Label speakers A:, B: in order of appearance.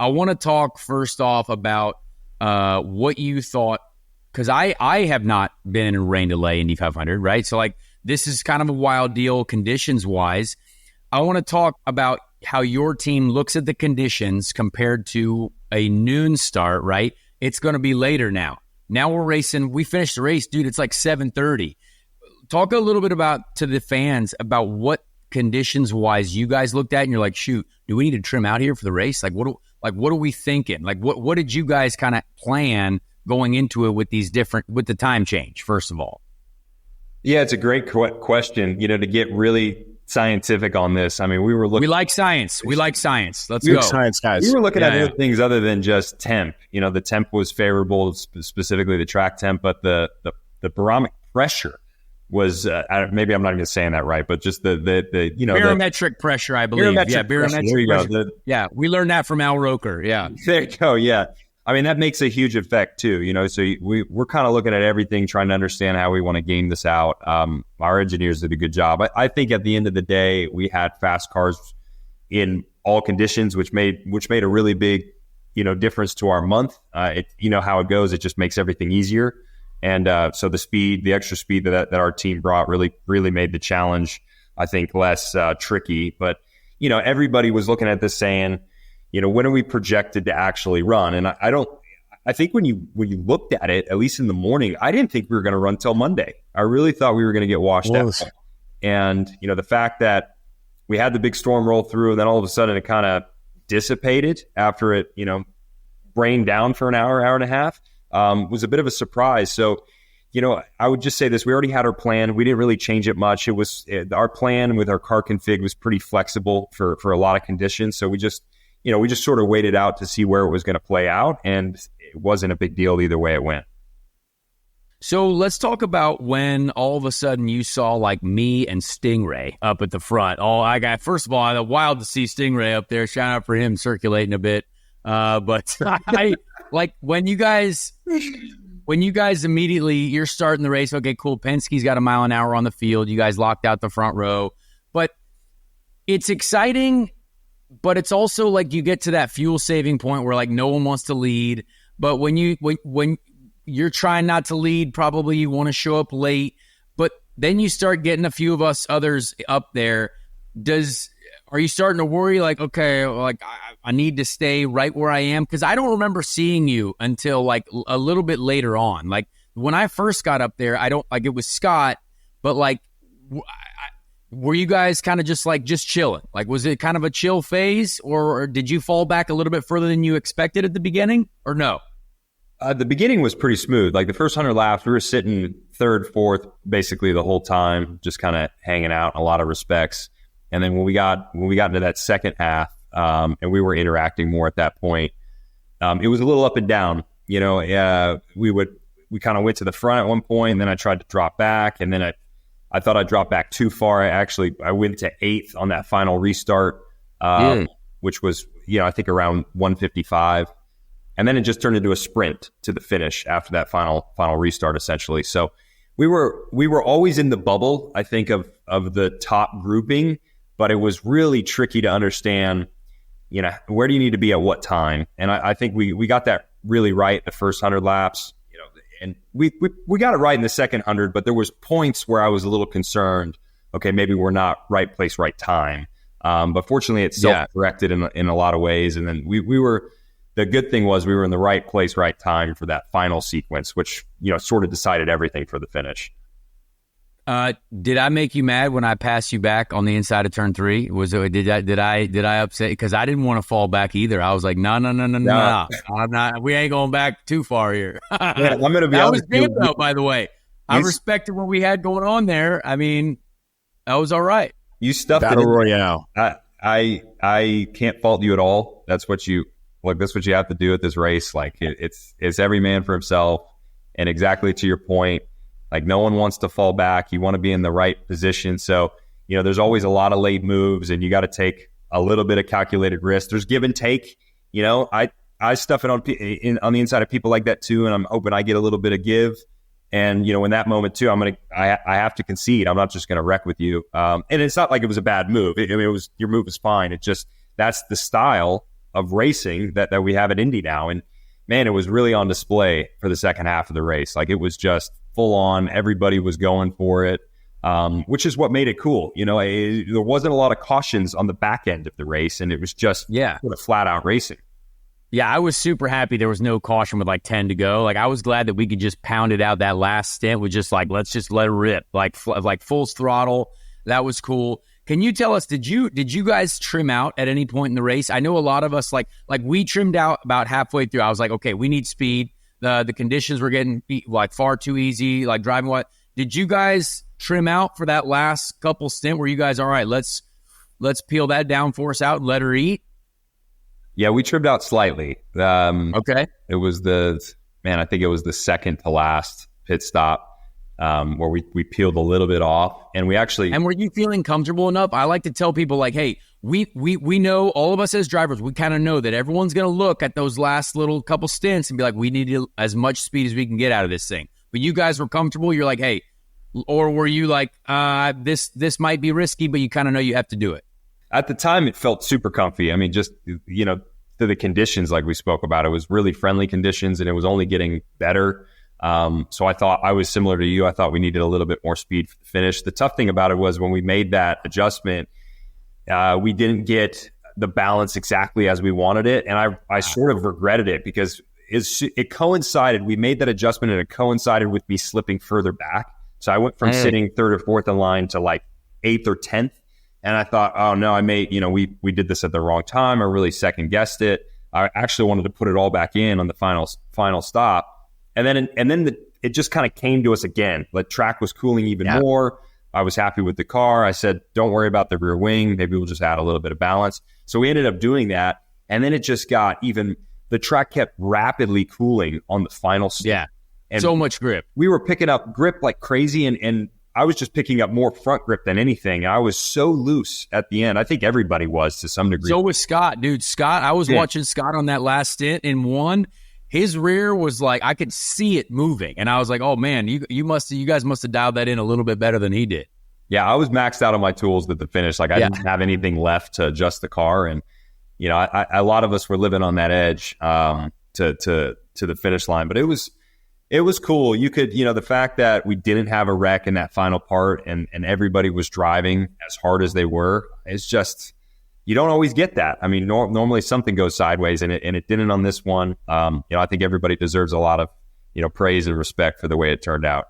A: I want to talk first off about what you thought, because I have not been in a rain delay Indy 500, right? So like this is kind of a wild deal conditions wise. I want to talk about how your team looks at the conditions compared to a noon start, right? It's going to be later now. Now we're racing. We finished the race, dude. It's like 7:30. Talk a little bit to the fans about what conditions wise you guys looked at and you're like, shoot, do we need to trim out here for the race? Like what are we thinking? Like what did you guys kind of plan going into it with with the time change, first of all?
B: Yeah, it's a great question, to get really scientific on this. I mean, we like science.
A: Let's go.
C: Science guys.
B: We were looking at other things other than just temp. The temp was favorable, specifically the track temp, but the barometric pressure was maybe I'm not even saying that right, but just the
A: barometric pressure, I believe. Barometric pressure. Yeah, we learned that from Al Roker. Yeah,
B: there you go. Yeah, I mean that makes a huge effect too. So we're kind of looking at everything, trying to understand how we want to game this out. Our engineers did a good job. I think at the end of the day, we had fast cars in all conditions, which made a really big difference to our month. How it goes. It just makes everything easier. And so the extra speed that our team brought really made the challenge, I think, less tricky. But, everybody was looking at this saying, when are we projected to actually run? And I think when you looked at it, at least in the morning, I didn't think we were going to run till Monday. I really thought we were going to get washed out. And, the fact that we had the big storm roll through and then all of a sudden it kind of dissipated after it, rained down for an hour and a half. Was a bit of a surprise. So, I would just say this. We already had our plan. We didn't really change it much. Our plan with our car config was pretty flexible for a lot of conditions. So we just sort of waited out to see where it was going to play out. And it wasn't a big deal either way it went.
A: So let's talk about when all of a sudden you saw like me and Stingray up at the front. First of all, wild to see Stingray up there. Shout out for him circulating a bit. But I like when you guys immediately, you're starting the race. Okay, cool. Penske's got a mile an hour on the field. You guys locked out the front row, but it's exciting, but it's also like you get to that fuel saving point where like no one wants to lead. But when you're trying not to lead, probably you want to show up late, but then you start getting a few of us others up there. Are you starting to worry like, okay, like I need to stay right where I am? Because I don't remember seeing you until like a little bit later on. Like when I first got up there, it was Scott, but like, were you guys kind of just chilling? Like, was it kind of a chill phase or did you fall back a little bit further than you expected at the beginning or no?
B: The beginning was pretty smooth. Like the first 100 laps, we were sitting third, fourth, basically the whole time, just kind of hanging out in a lot of respects. And then when we got into that second half, and we were interacting more at that point, it was a little up and down. We kind of went to the front at one point, and then I tried to drop back, and then I thought I dropped back too far. I went to 8th on that final restart, which was I think around 155, and then it just turned into a sprint to the finish after that final restart, essentially. So we were always in the bubble, I think, of the top grouping. But it was really tricky to understand, where do you need to be at what time? And I think we got that really right the first 100 laps, and we got it right in the second 100, but there was points where I was a little concerned, okay, maybe we're not right place, right time. But fortunately it self-corrected in a lot of ways. And then the good thing was we were in the right place, right time for that final sequence, which, sort of decided everything for the finish.
A: Did I make you mad when I passed you back on the inside of turn 3? Did I upset? Because I didn't want to fall back either. I was like, no. I'm not. We ain't going back too far here.
B: Yeah, I'm gonna be.
A: That was good though, by the way. I respected what we had going on there. I mean, that was all right.
B: You stuffed
C: Battle Royale.
B: I can't fault you at all. That's what you have to do at this race. Like it's every man for himself. And exactly to your point. Like no one wants to fall back. You want to be in the right position. So, there's always a lot of late moves and you got to take a little bit of calculated risk. There's give and take. I stuff it on the inside of people like that too. And I'm hoping I get a little bit of give. And, in that moment too, I have to concede. I'm not just going to wreck with you. And it's not like it was a bad move. Your move was fine. It just, that's the style of racing that we have at Indy now. And man, it was really on display for the second half of the race. Like, it was just full on. Everybody was going for it, which is what made it cool. There wasn't a lot of cautions on the back end of the race, and it was just sort of flat out racing.
A: Yeah, I was super happy there was no caution with like 10 to go. Like, I was glad that we could just pound it out that last stint with just like, let's just let it rip, like full throttle. That was cool. Can you tell us, did you guys trim out at any point in the race? I know a lot of us, like we trimmed out about halfway through. I was like, okay, we need speed. The conditions were getting like far too easy, like driving what. Did you guys trim out for that last couple stint where you guys, all right, let's peel that downforce out and let her eat?
B: Yeah, we trimmed out slightly.
A: Okay.
B: It was I think it was the second to last pit stop where we peeled a little bit off, and we actually.
A: And were you feeling comfortable enough? I like to tell people, like, hey, we know, all of us as drivers, we kind of know that everyone's going to look at those last little couple stints and be like, we need as much speed as we can get out of this thing. But you guys were comfortable. You're like, hey, or were you like, this might be risky, but you kind of know you have to do it?
B: At the time, it felt super comfy. I mean, just, to the conditions like we spoke about, it was really friendly conditions, and it was only getting better. So I thought, I was similar to you. I thought we needed a little bit more speed for the finish. The tough thing about it was when we made that adjustment, we didn't get the balance exactly as we wanted it. And I sort of regretted it because it coincided. We made that adjustment, and it coincided with me slipping further back. So I went from sitting third or fourth in line to like 8th or 10th. And I thought, oh no, we did this at the wrong time. I really second guessed it. I actually wanted to put it all back in on the final stop. And then it just kind of came to us again. The track was cooling even more. I was happy with the car. I said, don't worry about the rear wing. Maybe we'll just add a little bit of balance. So we ended up doing that. And then it just the track kept rapidly cooling on the final stop.
A: Yeah.
B: And
A: so much grip.
B: We were picking up grip like crazy, and I was just picking up more front grip than anything. I was so loose at the end. I think everybody was to some degree.
A: So was Scott, dude. Scott, I was watching Scott on that last stint in one. His rear was like, I could see it moving. And I was like, oh man, you guys must have dialed that in a little bit better than he did.
B: Yeah, I was maxed out on my tools at the finish. Like, I didn't have anything left to adjust the car. And, a lot of us were living on that edge to the finish line. But it was cool. You could, the fact that we didn't have a wreck in that final part, and everybody was driving as hard as they were, it's just, you don't always get that. I mean, normally something goes sideways, and it didn't on this one. I think everybody deserves a lot of, praise and respect for the way it turned out.